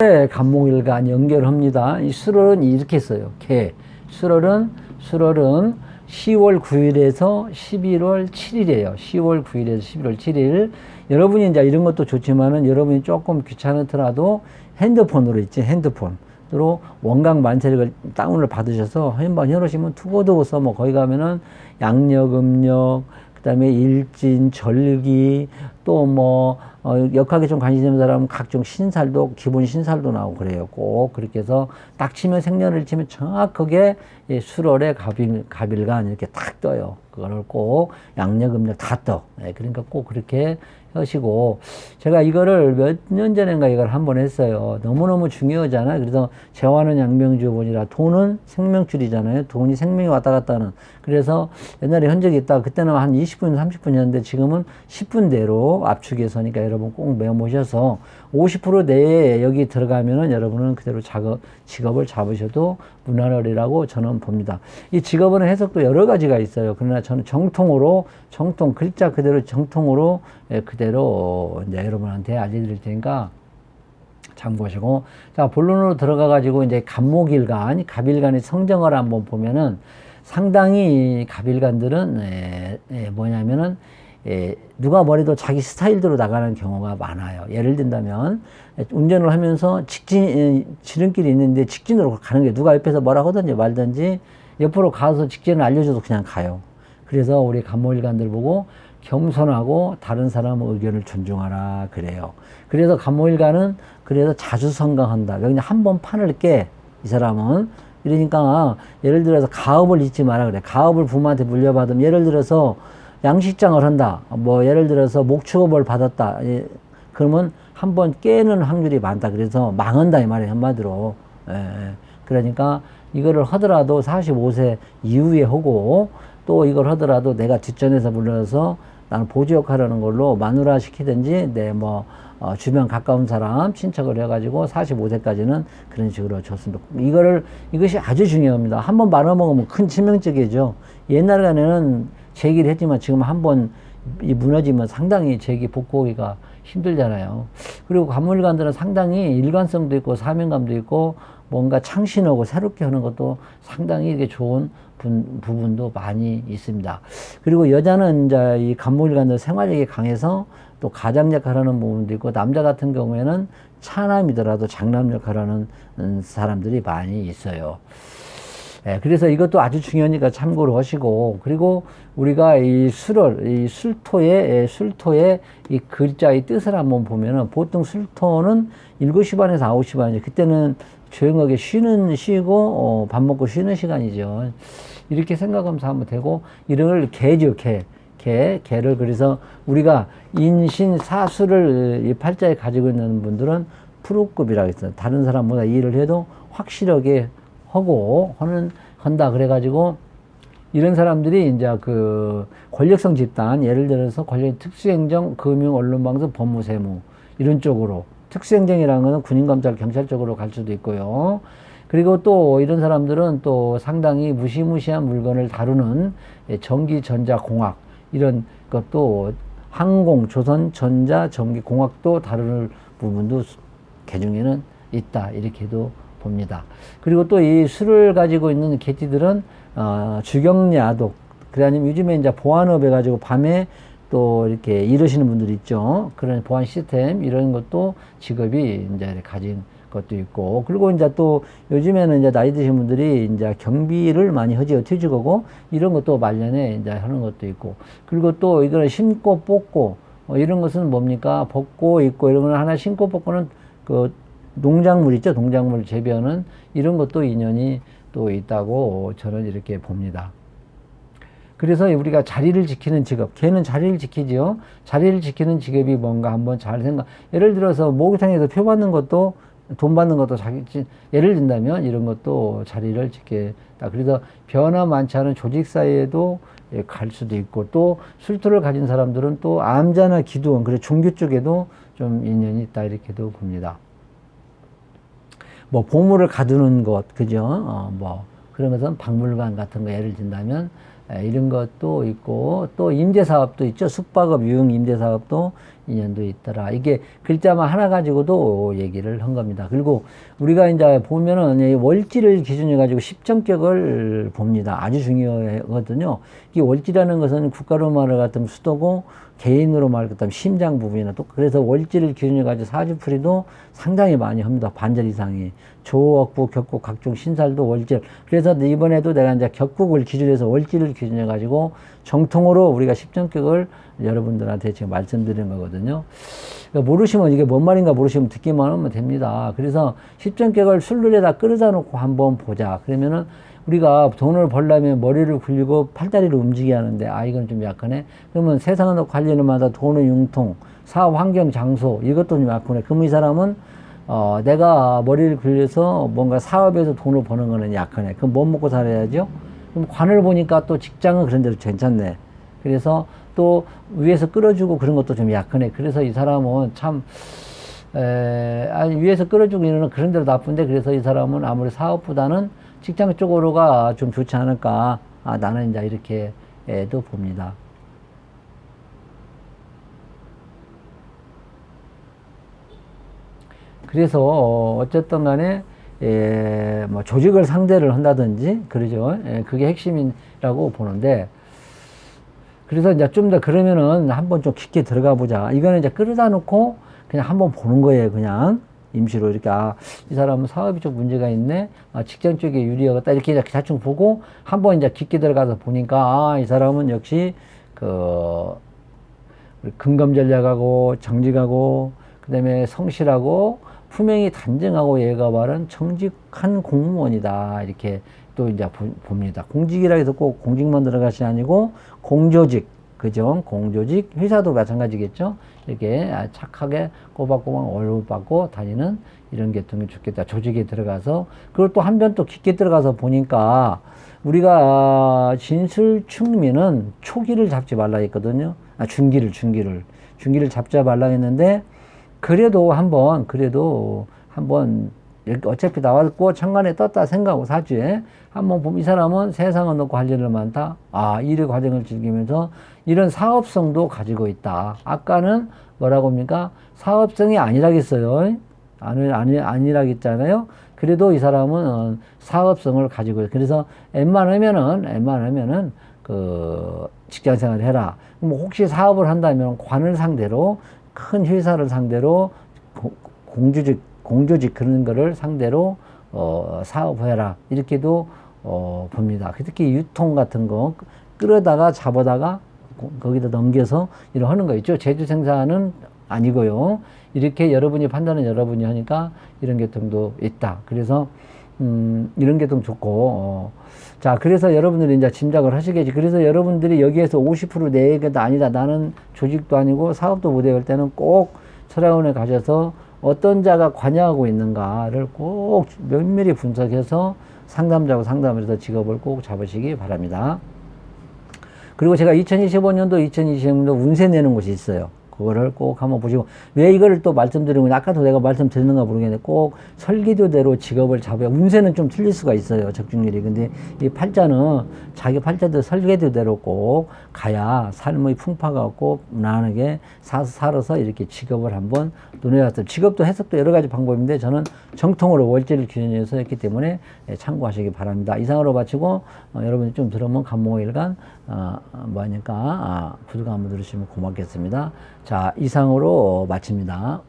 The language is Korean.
간목일간 연결합니다. 이 수월은 이렇게 써요. 수월은 10월 9일에서 11월 7일이에요. 10월 9일에서 11월 7일. 여러분이 이제 이런 것도 좋지만은 여러분이 조금 귀찮더라도 핸드폰으로 있지, 핸드폰으로 원각 만세력을 다운을 받으셔서 한번 해놓으시면 투고도 써뭐 거기 가면은 양력, 음력, 그 다음에 일진, 절기, 또 역학에 좀 관심 있는 사람은 각종 신살도, 기본 신살도 나오고 그래요. 꼭 그렇게 해서 딱 치면 생년을 치면 정확하게 수월에 갑일간 이렇게 딱 떠요. 그거를 꼭 양력, 음력 다 떠. 네, 그러니까 꼭 그렇게 하시고, 제가 이거를 몇 년 전인가 이걸 한번 했어요. 너무너무 중요하잖아요. 그래서 재화는 양명주본이라 돈은 생명줄이잖아요. 돈이 생명이 왔다 갔다 하는. 그래서 옛날에 한 적이 있다. 그때는 한 20분, 30분이었는데 지금은 10분대로 압축해서 하니까 여러분 꼭 메모셔서 50% 내에 여기 들어가면은 여러분은 그대로 직업을 잡으셔도 무난하리라고 저는 봅니다. 이 직업은 해석도 여러 가지가 있어요. 그러나 저는 글자 그대로 정통으로 그대로 이제 여러분한테 알려드릴 테니까 참고하시고. 자, 본론으로 들어가가지고 이제 갑일간의 성정을 한번 보면은 상당히 갑일간들은 뭐냐면은 누가 뭐래도 자기 스타일대로 나가는 경우가 많아요. 예를 든다면 운전을 하면서 지름길이 있는데 직진으로 가는 게 누가 옆에서 뭐라 하든지 말든지 옆으로 가서 직진을 알려줘도 그냥 가요. 그래서 우리 갑목일간들 보고 겸손하고 다른 사람 의견을 존중하라 그래요. 그래서 갑목일간은 그래서 자주 성강한다. 여기 한 번 판을 깨, 이 사람은. 그러니까 예를 들어서 가업을 잊지 마라 그래. 가업을 부모한테 물려받으면 예를 들어서 양식장을 한다. 예를 들어서 목축업을 받았다. 그러면 한 번 깨는 확률이 많다. 그래서 망한다 이 말이에요. 한마디로. 그러니까 이거를 하더라도 45세 이후에 하고, 또 이걸 하더라도 내가 뒷전에서 불러서 나는 보조 역할하는 걸로 마누라 시키든지 주변 가까운 사람 친척을 해가지고 45세까지는 그런 식으로 줬습니다. 이것이 아주 중요합니다. 한번 말아먹으면 큰 치명적이죠. 옛날에는 제기를 했지만 지금 한번 무너지면 상당히 재기 복구하기가 힘들잖아요. 그리고 갑목일간들은 상당히 일관성도 있고 사명감도 있고 뭔가 창신하고 새롭게 하는 것도 상당히 이게 좋은 부분도 많이 있습니다. 그리고 여자는 이제 이 갑목일간들 생활력이 강해서 또 가장 역할하는 부분도 있고, 남자 같은 경우에는 차남이더라도 장남 역할하는 사람들이 많이 있어요. 그래서 이것도 아주 중요하니까 참고로 하시고, 그리고 우리가 이 술토의 이 글자의 뜻을 한번 보면은 보통 술토는 7시 반에서 9시 반이죠. 그때는 조용하게 쉬고 밥 먹고 쉬는 시간이죠. 이렇게 생각하면서 하면 되고, 이름을 개죠. 개를. 그래서 우리가 인신사수를 이 팔자에 가지고 있는 분들은 프로급이라고 했어요. 다른 사람보다 일을 해도 확실하게 한다. 그래가지고 이런 사람들이 이제 그 권력성 집단, 예를 들어서 특수행정, 금융, 언론방송, 법무세무 이런 쪽으로, 특수행정이라는 것은 군인, 검찰, 경찰 쪽으로 갈 수도 있고요. 그리고 또 이런 사람들은 또 상당히 무시무시한 물건을 다루는 전기, 전자, 공학 이런 것도, 항공, 조선, 전자, 전기, 공학도 다루는 부분도 개중에는 있다. 이렇게도 봅니다. 그리고 또 이 술을 가지고 있는 개띠들은 주경야독, 그래 아니면 요즘에 이제 보안업 해가지고 밤에 또 이렇게 일하시는 분들이 있죠. 그런 보안 시스템 이런 것도 직업이 이제 가진 것도 있고, 그리고 이제 또 요즘에는 이제 나이 드신 분들이 이제 경비를 많이 하지요. 퇴직하고 이런 것도 말년에 이제 하는 것도 있고, 그리고 또 이거는 심고 뽑고 이런 것은 뭡니까? 벗고 있고 이런 거는 하나 심고 뽑고는 그 농작물 있죠. 농작물 재배하는 이런 것도 인연이 또 있다고 저는 이렇게 봅니다. 그래서 우리가 자리를 지키는 직업, 걔는 자리를 지키지요. 자리를 지키는 직업이 뭔가 한번 잘 예를 들어서 목욕탕에서 표 받는 것도, 돈 받는 것도 예를 든다면 이런 것도 자리를 지키다. 그래서 변화 많지 않은 조직 사이에도 갈 수도 있고, 또 술토를 가진 사람들은 또 암자나 기도원, 그래 종교 쪽에도 좀 인연이 있다. 이렇게도 봅니다. 보물을 가두는 것, 그죠? 그런 것은 박물관 같은 거 예를 든다면 이런 것도 있고 또 임대사업도 있죠. 숙박업 유흥 임대사업도 인연도 있더라. 이게 글자만 하나 가지고도 얘기를 한 겁니다. 그리고 우리가 이제 보면은 이 월지를 기준으로 가지고 십정격을 봅니다. 아주 중요하거든요. 이 월지라는 것은 국가로 말을 같으면 수도고 개인으로 말을 같으면 심장 부분이나 또 그래서 월지를 기준으로 가지고 사주풀이도 상당히 많이 합니다. 반절 이상이. 조억부, 격국, 각종 신살도 월질. 그래서 이번에도 내가 이제 격국을 기준으로 해서 월지를 기준으로 가지고 정통으로 우리가 십정격을 여러분들한테 지금 말씀드린 거거든요. 그러니까 모르시면 이게 뭔 말인가 모르시면 듣기만 하면 됩니다. 그래서 십정격을 술룰에다 끌어다 놓고 한번 보자. 그러면은 우리가 돈을 벌려면 머리를 굴리고 팔다리를 움직여야 하는데, 아, 이건 좀 약하네. 그러면 세상과 관련은 마다 돈의 융통, 사업 환경, 장소, 이것도 좀 약하네. 그럼 이 사람은, 내가 머리를 굴려서 뭔가 사업에서 돈을 버는 거는 약하네. 그럼 뭐 먹고 살아야죠? 그럼 관을 보니까 또 직장은 그런 대로 괜찮네. 그래서 또 위에서 끌어주고 그런 것도 좀 약하네. 그래서 이 사람은 참, 아니, 위에서 끌어주고 이러는 그런 대로 나쁜데, 그래서 이 사람은 아무리 사업보다는 직장 쪽으로가 좀 좋지 않을까. 아, 나는 이제 이렇게 도 봅니다. 그래서 어쨌든 간에 뭐 조직을 상대를 한다든지 그러죠. 그게 핵심이라고 보는데, 그래서 이제 좀 더 그러면은 한번 좀 깊게 들어가 보자. 이거는 이제 끌어다 놓고 그냥 한번 보는 거예요. 그냥 임시로 이렇게, 아, 이 사람은 사업이 좀 문제가 있네. 아, 직장 쪽에 유리하겠다. 이렇게 대충 보고 한번 이제 깊게 들어가서 보니까, 아, 이 사람은 역시 그 근검 전략하고 정직하고 그다음에 성실하고 품행이 단정하고 얘가 말은 정직한 공무원이다. 이렇게 또 이제 봅니다. 공직이라 해서 꼭 공직만 들어가시 아니고 공조직, 그죠? 공조직, 회사도 마찬가지겠죠? 이렇게 착하게 꼬박꼬박 월급 받고 다니는 이런 계통이 좋겠다. 조직에 들어가서, 그리고 또 한 번 또 깊게 들어가서 보니까 우리가 진술충미는 초기를 잡지 말라 했거든요. 아, 중기를 잡지 말라 했는데, 그래도 한번 이렇게 어차피 나왔고 천간에 떴다 생각하고 사주에 한번 보면 이 사람은 세상을 놓고 할 일을 많다. 아, 일의 과정을 즐기면서 이런 사업성도 가지고 있다. 아까는 뭐라고 합니까? 사업성이 아니라겠어요. 아니라겠잖아요. 그래도 이 사람은 사업성을 가지고 있어요. 그래서 웬만하면은 그 직장 생활을 해라. 뭐 혹시 사업을 한다면 관을 상대로, 큰 회사를 상대로, 공조직 그런 거를 상대로 사업해라. 이렇게도 봅니다. 특히 유통 같은 거 끌어다가 잡아다가 거기다 넘겨서 이런 하는 거 있죠. 제조 생산은 아니고요. 이렇게 여러분이 판단은 여러분이 하니까 이런 계통도 있다. 그래서 이런 계통 좋고, 자, 그래서 여러분들이 이제 짐작을 하시겠지. 그래서 여러분들이 여기에서 50% 내게도 아니다. 나는 조직도 아니고 사업도 못해. 할 때는 꼭 철학원에 가셔서 어떤 자가 관여하고 있는가를 꼭 면밀히 분석해서 상담자하고 상담을 해서 직업을 꼭 잡으시기 바랍니다. 그리고 제가 2025년도, 2026년도 운세 내는 곳이 있어요. 그거를 꼭 한번 보시고, 왜 이거를 또 말씀드리는 건지, 아까도 내가 말씀드렸는가 모르겠는데, 꼭 설계도대로 직업을 잡아야, 운세는 좀 틀릴 수가 있어요, 적중률이. 근데 이 팔자는 자기 팔자대로 설계도대로 꼭 가야 삶의 풍파가 없고, 무난하게 살아서 이렇게 직업을 한번 눈에 왔어요. 직업도 해석도 여러 가지 방법인데, 저는 정통으로 월지를 기준으로 해서 했기 때문에 참고하시기 바랍니다. 이상으로 마치고, 여러분이 좀 들으면 간목일간, 뭐하니까, 구독 한번 누르시면 고맙겠습니다. 자, 이상으로 마칩니다.